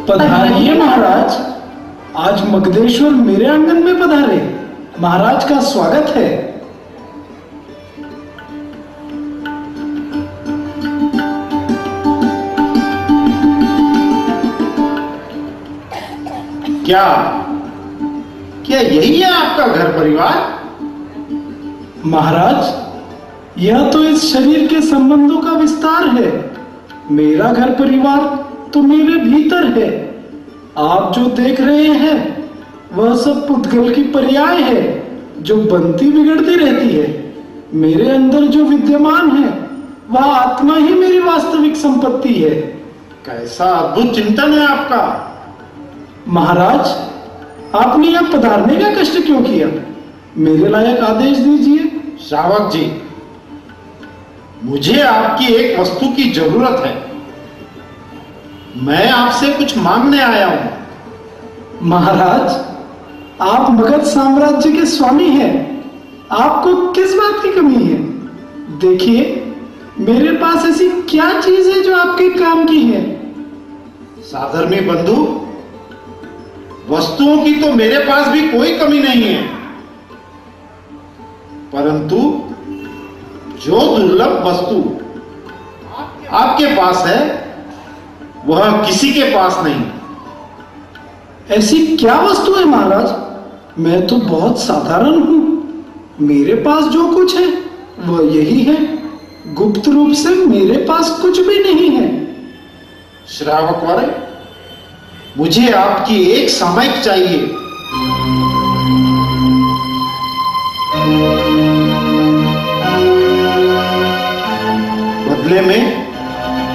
पधारिए महाराज। आज मगधेश्वर मेरे आंगन में पधारे। महाराज का स्वागत है। क्या क्या यही है आपका घर परिवार? महाराज, यह तो इस शरीर के संबंधों का विस्तार है। मेरा घर परिवार तो मेरे भीतर है। आप जो देख रहे हैं वह सब पुद्गल की पर्याय है जो बनती बिगड़ती रहती है। मेरे अंदर जो विद्यमान है वह आत्मा ही मेरी वास्तविक संपत्ति है। कैसा अद्भुत चिंतन है आपका। महाराज, आपने यह पधारने का कष्ट क्यों किया? मेरे लायक आदेश दीजिए। श्रावक जी, मुझे आपकी एक वस्तु की जरूरत है। मैं आपसे कुछ मांगने आया हूं। महाराज, आप मगध साम्राज्य के स्वामी हैं। आपको किस बात की कमी है? देखिए, मेरे पास ऐसी क्या चीज है जो आपके काम की है? साधर्मी बंधु, वस्तुओं की तो मेरे पास भी कोई कमी नहीं है, परंतु जो दुर्लभ वस्तु आपके पास है वह किसी के पास नहीं। ऐसी क्या वस्तु है महाराज? मैं तो बहुत साधारण हूं। मेरे पास जो कुछ है वह यही है। गुप्त रूप से मेरे पास कुछ भी नहीं है। श्रावक वाले, मुझे आपकी एक सामयिक चाहिए। बदले में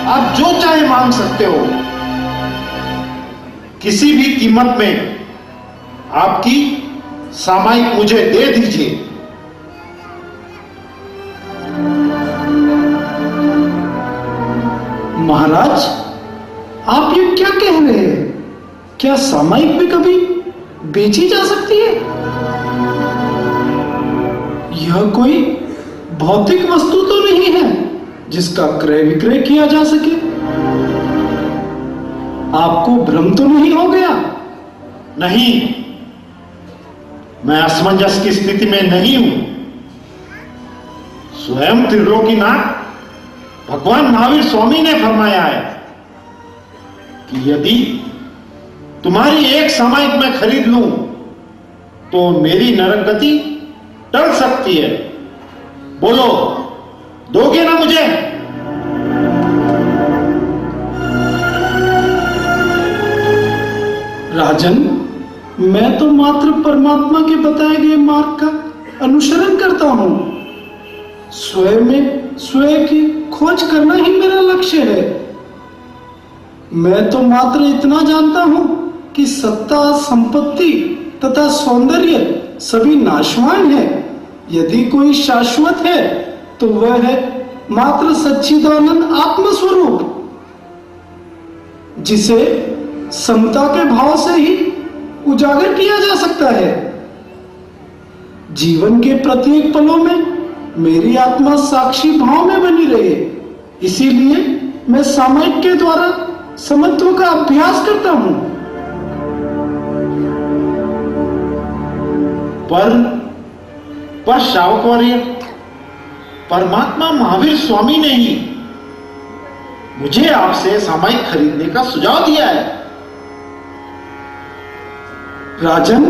आप जो चाहे मांग सकते हो। किसी भी कीमत में आपकी सामयिक मुझे दे दीजिए। महाराज, आप ये क्या कह रहे हैं? क्या सामयिक भी कभी बेची जा सकती है? यह कोई भौतिक वस्तु तो नहीं है जिसका क्रय विक्रय किया जा सके। आपको भ्रम तो नहीं हो गया? नहीं, मैं असमंजस की स्थिति में नहीं हूं। स्वयं त्रिलोकीनाथ भगवान महावीर स्वामी ने फरमाया है कि यदि तुम्हारी एक सामयिक मैं खरीद लूं तो मेरी नरक गति टल सकती है। बोलो, दोगे ना मुझे? राजन, मैं तो मात्र परमात्मा के बताए गए मार्ग का अनुसरण करता हूं। स्वयं में स्वयं की खोज करना ही मेरा लक्ष्य है। मैं तो मात्र इतना जानता हूं कि सत्ता, संपत्ति तथा सौंदर्य सभी नाशवान है। यदि कोई शाश्वत है तो वह है मात्र सच्चिदानंद आत्मस्वरूप, जिसे समता के भाव से ही उजागर किया जा सकता है। जीवन के प्रत्येक पलों में मेरी आत्मा साक्षी भाव में बनी रहे, इसीलिए मैं सामयिक के द्वारा समत्व का अभ्यास करता हूं। पर श्रावकवर्य, परमात्मा महावीर स्वामी ने ही मुझे आपसे सामयिक खरीदने का सुझाव दिया है। राजन,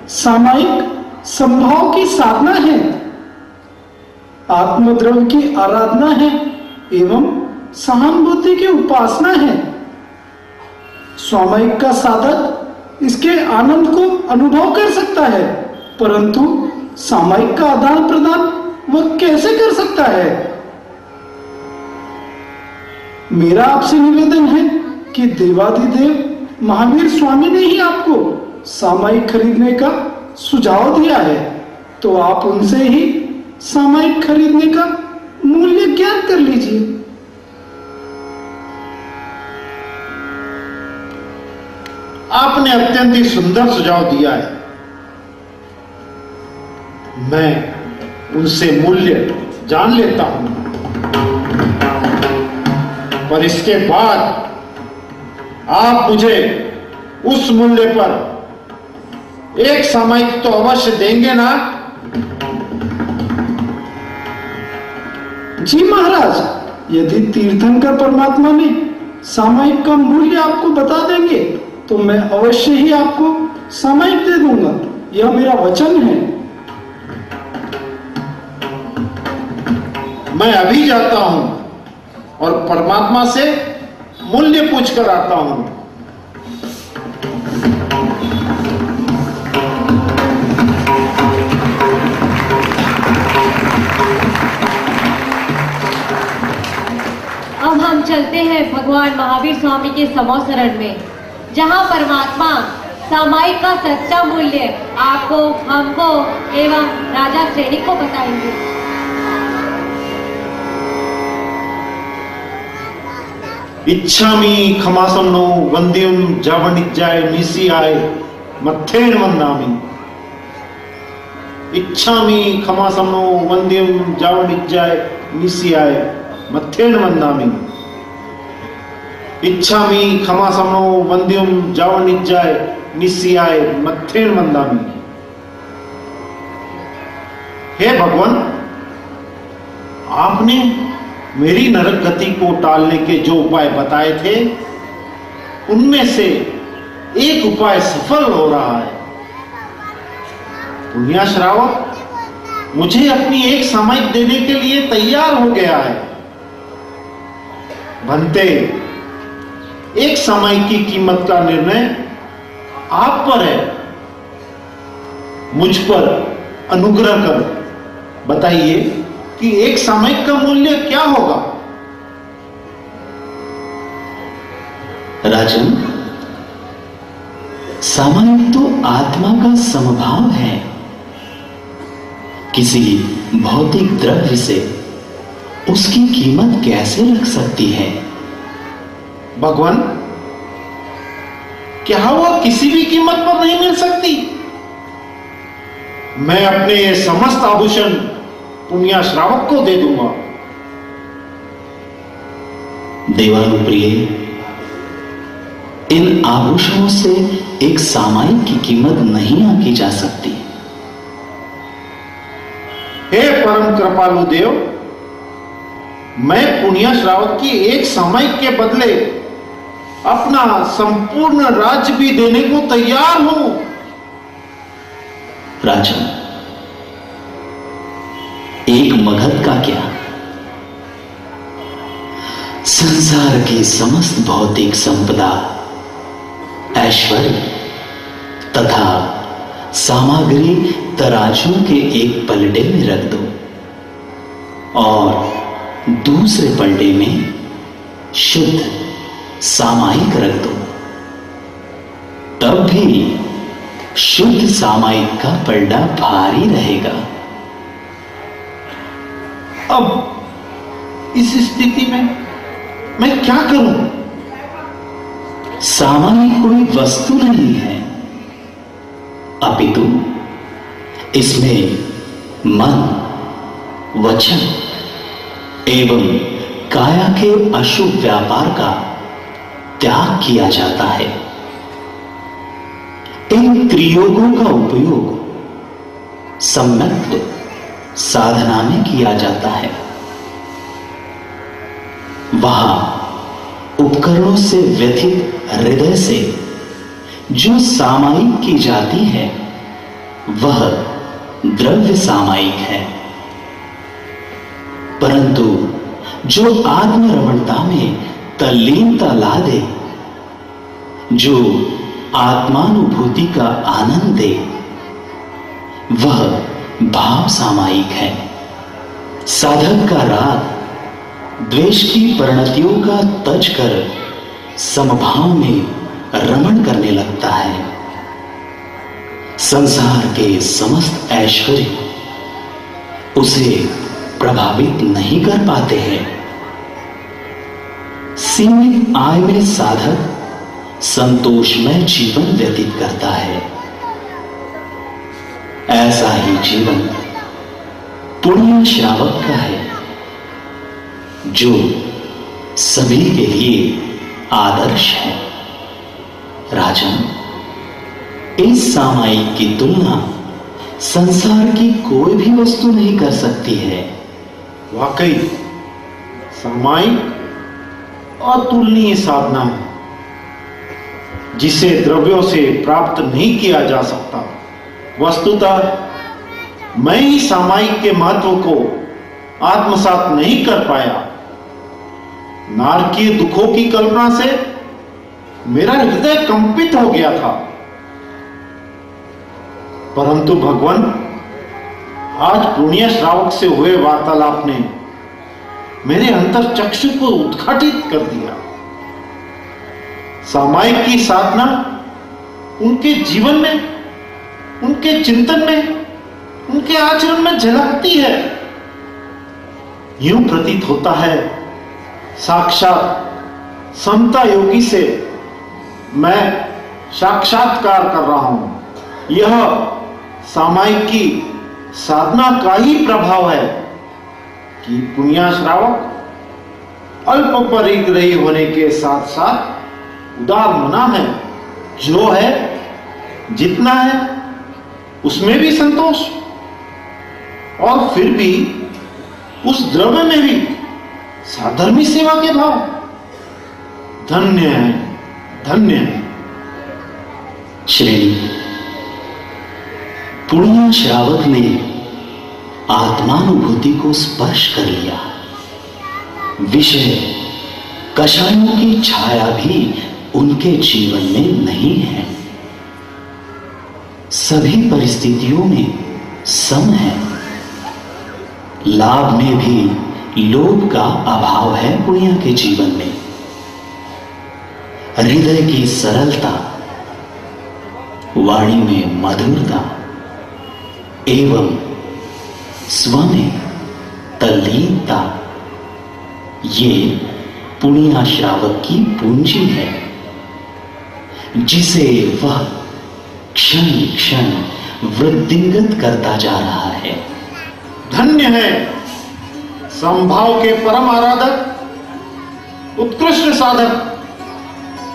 सामयिक संभाव की साधना है, आत्मद्रव्य की आराधना है एवं सहानुभूति की उपासना है। सामयिक का साधक इसके आनंद को अनुभव कर सकता है, परंतु सामयिक का आदान प्रदान वह कैसे कर सकता है? मेरा आपसे निवेदन है कि देवाधिदेव महावीर स्वामी ने ही आपको सामयिक खरीदने का सुझाव दिया है, तो आप उनसे ही सामयिक खरीदने का मूल्य ज्ञात कर लीजिए। आपने अत्यंत ही सुंदर सुझाव दिया है। मैं उनसे मूल्य जान लेता हूं, पर इसके बाद आप मुझे उस मूल्य पर एक सामयिक तो अवश्य देंगे ना? जी महाराज, यदि तीर्थंकर परमात्मा ने सामयिक का मूल्य आपको बता देंगे तो मैं अवश्य ही आपको सामयिक दे दूंगा। यह मेरा वचन है। मैं अभी जाता हूं और परमात्मा से मूल्य पूछ कर आता हूं। अब हम चलते हैं भगवान महावीर स्वामी के समोसरण में, जहां परमात्मा सामयिक का सच्चा मूल्य आपको, हमको एवं राजा श्रेणी को बताएंगे। इच्छामि खमासन्नो वंद्यम जावनिज्जाय निशियाय मत्थेन वंदामि। इच्छामि खमासन्नो वंद्यम जावनिज्जाय निशियाय मत्थेन वंदामि। इच्छामि खमासन्नो वंद्यम जावनिज्जाय निशियाय मत्थेन वंदामि। हे भगवान, आपने मेरी नरक गति को टालने के जो उपाय बताए थे उनमें से एक उपाय सफल हो रहा है। पुण्याश्रावक मुझे अपनी एक सामयिक देने के लिए तैयार हो गया है। भंते, एक सामयिक की कीमत का निर्णय आप पर है। मुझ पर अनुग्रह कर बताइए कि एक सामयिक का मूल्य क्या होगा? राजन, सामयिक तो आत्मा का समभाव है। किसी भौतिक द्रव्य से उसकी कीमत कैसे लग सकती है? भगवान, क्या वह किसी भी कीमत पर नहीं मिल सकती? मैं अपने ये समस्त आभूषण पुण्याश्रावक को दे दूंगा। देवानुप्रिय, इन आभूषणों से एक सामयिक की कीमत नहीं आंकी जा सकती। हे परम कृपालु देव, मैं पुण्याश्रावक की एक सामयिक के बदले अपना संपूर्ण राज्य भी देने को तैयार हूं। राजन, एक मगध का क्या, संसार की समस्त भौतिक संपदा, ऐश्वर्य तथा सामग्री तराजू के एक पलड़े में रख दो और दूसरे पलड़े में शुद्ध सामयिक रख दो, तब भी शुद्ध सामयिक का पलड़ा भारी रहेगा। अब इस स्थिति में मैं क्या करूं? सामयिक कोई वस्तु नहीं है, अपितु इसमें मन, वचन एवं काया के अशुभ व्यापार का त्याग किया जाता है। इन त्रियोगों का उपयोग सम्यक साधना में किया जाता है। वहां उपकरणों से व्यथित हृदय से जो सामयिक की जाती है वह द्रव्य सामयिक है, परंतु जो आत्मरमणता में तल्लीनता ला दे, जो आत्मानुभूति का आनंद दे, वह भाव सामयिक है। साधक का राग द्वेष की परिणतियों का तज कर समभाव में रमण करने लगता है। संसार के समस्त ऐश्वर्य उसे प्रभावित नहीं कर पाते हैं। सीमित आय में साधक संतोषमय जीवन व्यतीत करता है। ऐसा ही जीवन पुण्य श्रावक का है, जो सभी के लिए आदर्श है। राजन, इस सामायिक की तुलना संसार की कोई भी वस्तु नहीं कर सकती है। वाकई सामायिक अतुलनीय साधना है, जिसे द्रव्यों से प्राप्त नहीं किया जा सकता। वस्तुतः मैं ही सामायिक के महत्व को आत्मसात नहीं कर पाया। नारकीय दुखों की कल्पना से मेरा हृदय कंपित हो गया था, परंतु भगवान, आज पुण्य श्रावक से हुए वार्तालाप ने मेरे अंतर चक्षु को उद्घाटित कर दिया। सामायिक की साधना उनके जीवन में, उनके चिंतन में, उनके आचरण में झलकती है। यूं प्रतीत होता है साक्षात समता योगी से मैं साक्षात्कार कर रहा हूं। यह सामायिक की साधना का ही प्रभाव है कि पुण्याश्रावक अल्प परिग्रही होने के साथ साथ उदार मना है। जो है, जितना है, उसमें भी संतोष, और फिर भी उस द्रव्य में भी साधर्मी सेवा के भाव। धन्य है, धन्य है। श्रेणी पुण्य श्रावक ने आत्मानुभूति को स्पर्श कर लिया। विषय कषायों की छाया भी उनके जीवन में नहीं है। सभी परिस्थितियों में सम है। लाभ में भी लोभ का अभाव है पुण्य के जीवन में। हृदय की सरलता, वाणी में मधुरता एवं स्व में तल्लीनता, ये पुण्य श्रावक की पूंजी है, जिसे वह क्षण क्षण वृद्धिंगत करता जा रहा है। धन्य है संभाव के परम आराधक, उत्कृष्ट साधक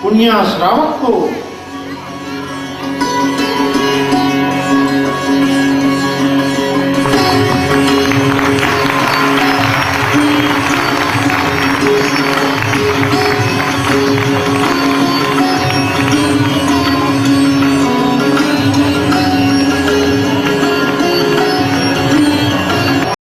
पुण्य श्रावक को